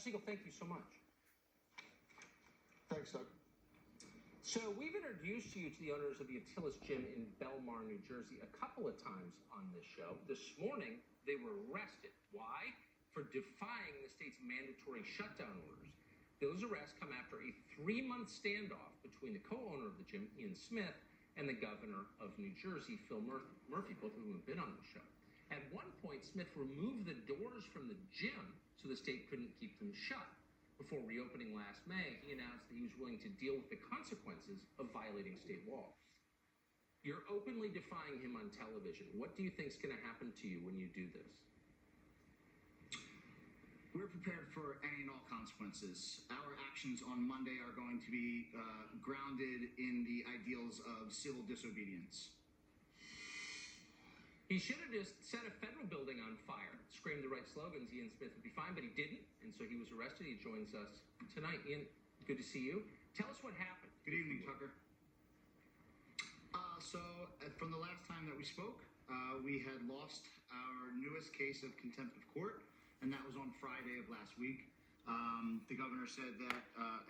Siegel, thank you so much. Thanks, Doug. So we've introduced you to the owners of the Attila's Gym in Belmar, New Jersey, a couple of times on this show. This morning, they were arrested. Why? For defying the state's mandatory shutdown orders. Those arrests come after a 3-month standoff between the co-owner of the gym, Ian Smith, and the governor of New Jersey, Phil Murphy, both of whom have been on the show. At one point, Smith removed the doors from the gym so the state couldn't keep them shut. Before reopening last May, he announced that he was willing to deal with the consequences of violating state law. You're openly defying him on television. What do you think is going to happen to you when you do this? We're prepared for any and all consequences. Our actions on Monday are going to be grounded in the ideals of civil disobedience. He should have just set a federal building on fire, screamed the right slogans, Ian Smith would be fine, but he didn't, and so he was arrested. He joins us tonight. Ian, good to see you. Tell us what happened. Good evening, Tucker. From the last time that we spoke, we had lost our newest case of contempt of court, and that was on Friday of last week. The governor said that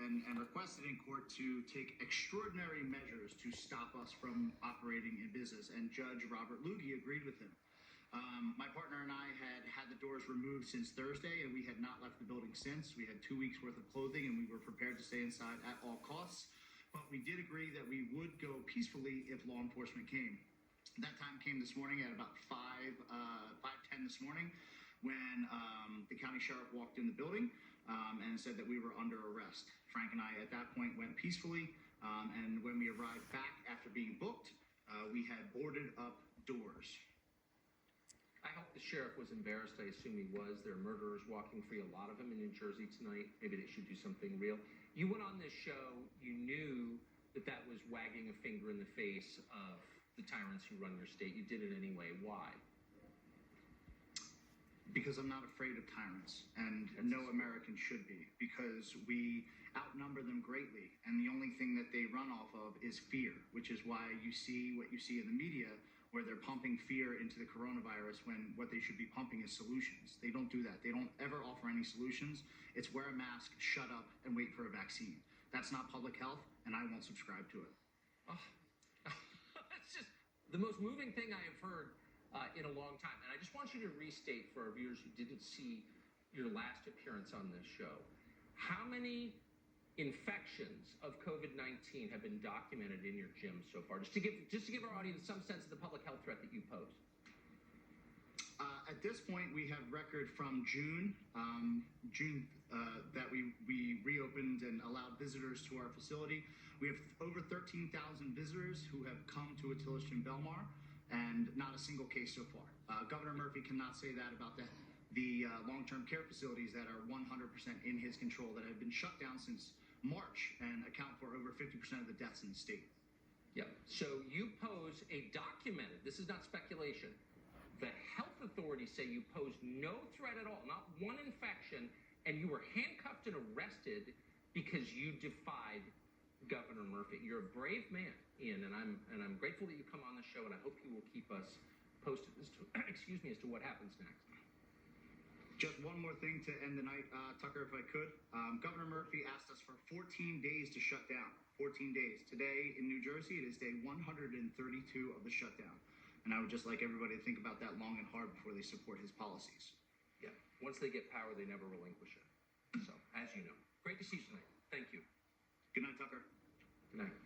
and requested in court to take extraordinary measures to stop us from operating in business, and Judge Robert Lugie agreed with him. My partner and I had the doors removed since Thursday, and we had not left the building since. We had 2 weeks worth of clothing, and we were prepared to stay inside at all costs. But we did agree that we would go peacefully if law enforcement came. That time came this morning at about 5:10 this morning, when the county sheriff walked in the building and said that we were under arrest. Frank and I at that point went peacefully, and when we arrived back after being booked, we had boarded up doors. I hope the sheriff was embarrassed. I assume he was. There are murderers walking free, a lot of them in New Jersey tonight. Maybe they should do something real. You went on this show. You knew that that was wagging a finger in the face of the tyrants who run your state. You did it anyway. Why? Because I'm not afraid of tyrants, and no American should be, because we outnumber them greatly, and the only thing that they run off of is fear, which is why you see what you see in the media, where they're pumping fear into the coronavirus when what they should be pumping is solutions. They don't do that. They don't ever offer any solutions. It's wear a mask, shut up, and wait for a vaccine. That's not public health, and I won't subscribe to it. Oh, that's just the most moving thing I have heard in a long time. And I just want you to restate for our viewers who didn't see your last appearance on this show, how many infections of COVID-19 have been documented in your gym so far? Just to give our audience some sense of the public health threat that you pose. At this point, we have record from June that we reopened and allowed visitors to our facility. We have over 13,000 visitors who have come to Attila's Gym Belmar, and not a single case so far. Governor Murphy cannot say that about the long-term care facilities that are 100% in his control, that have been shut down since March and account for over 50% of the deaths in the state. Yeah. So you pose a documented, this is not speculation, the health authorities say you posed no threat at all, not one infection, and you were handcuffed and arrested because you defied Governor Murphy. You're a brave man, Ian, and I'm grateful that you come on the show, and I hope you will keep us posted as to as to what happens next. Just one more thing to end the night, Tucker, if I could. Governor Murphy asked us for 14 days to shut down. 14 days. Today in New Jersey, it is day 132 of the shutdown. And I would just like everybody to think about that long and hard before they support his policies. Yeah. Once they get power, they never relinquish it. So, as you know. Great to see you tonight. Thank you. Good night, Tucker. Good night.